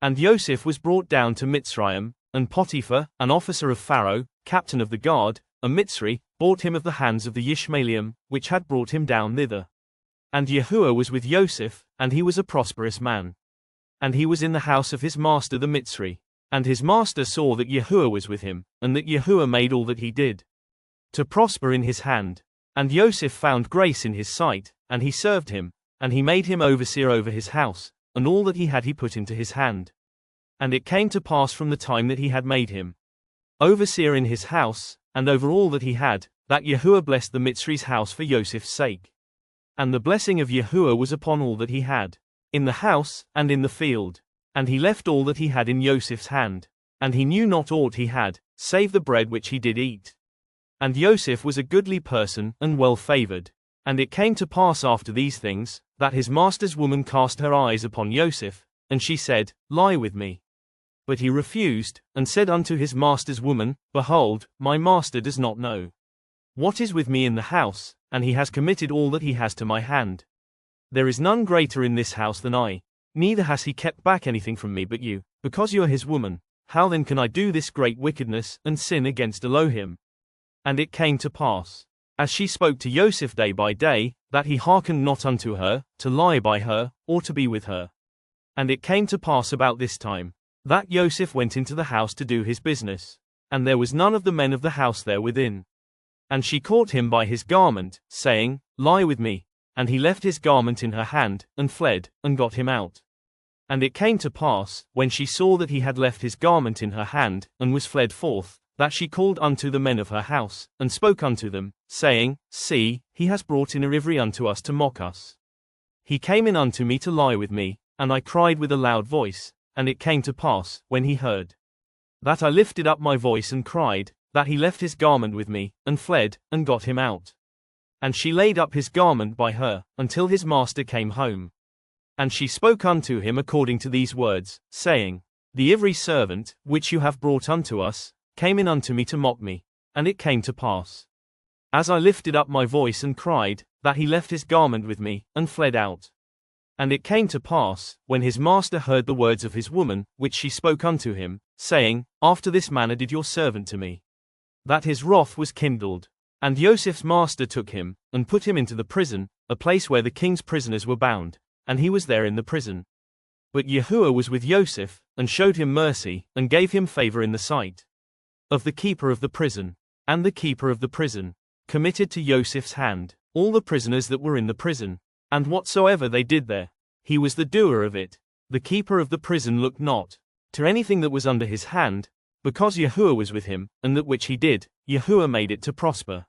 And Yoseph was brought down to Mitzrayim, and Potiphar, an officer of Pharaoh, captain of the guard, a Mitzri, bought him of the hands of the Ishmaelim, which had brought him down thither. And Yahuwah was with Yoseph, and he was a prosperous man. And he was in the house of his master the Mitzri. And his master saw that Yahuwah was with him, and that Yahuwah made all that he did to prosper in his hand. And Yoseph found grace in his sight, and he served him, and he made him overseer over his house, and all that he had he put into his hand. And it came to pass from the time that he had made him overseer in his house, and over all that he had, that Yahuwah blessed the Mitzri's house for Yoseph's sake. And the blessing of Yahuwah was upon all that he had, in the house, and in the field. And he left all that he had in Yoseph's hand. And he knew not aught he had, save the bread which he did eat. And Yoseph was a goodly person, and well favored. And it came to pass after these things, that his master's woman cast her eyes upon Yoseph, and she said, Lie with me. But he refused, and said unto his master's woman, Behold, my master does not know what is with me in the house, and he has committed all that he has to my hand. There is none greater in this house than I, neither has he kept back anything from me but you, because you are his woman. How then can I do this great wickedness, and sin against Elohim? And it came to pass, as she spoke to Yoseph day by day, that he hearkened not unto her, to lie by her, or to be with her. And it came to pass about this time, that Yoseph went into the house to do his business, and there was none of the men of the house there within. And she caught him by his garment, saying, Lie with me. And he left his garment in her hand, and fled, and got him out. And it came to pass, when she saw that he had left his garment in her hand, and was fled forth, that she called unto the men of her house, and spoke unto them, saying, See, he has brought in a ivory unto us to mock us. He came in unto me to lie with me, and I cried with a loud voice, and it came to pass, when he heard that I lifted up my voice and cried, that he left his garment with me, and fled, and got him out. And she laid up his garment by her, until his master came home. And she spoke unto him according to these words, saying, The ivory servant, which you have brought unto us, came in unto me to mock me. And it came to pass, as I lifted up my voice and cried, that he left his garment with me, and fled out. And it came to pass, when his master heard the words of his woman, which she spoke unto him, saying, After this manner did your servant to me, that his wrath was kindled. And Yoseph's master took him, and put him into the prison, a place where the king's prisoners were bound, and he was there in the prison. But Yahuwah was with Yoseph, and showed him mercy, and gave him favor in the sight of the keeper of the prison. And the keeper of the prison committed to Yoseph's hand all the prisoners that were in the prison, and whatsoever they did there, he was the doer of it. The keeper of the prison looked not to anything that was under his hand, because Yahuwah was with him, and that which he did, Yahuwah made it to prosper.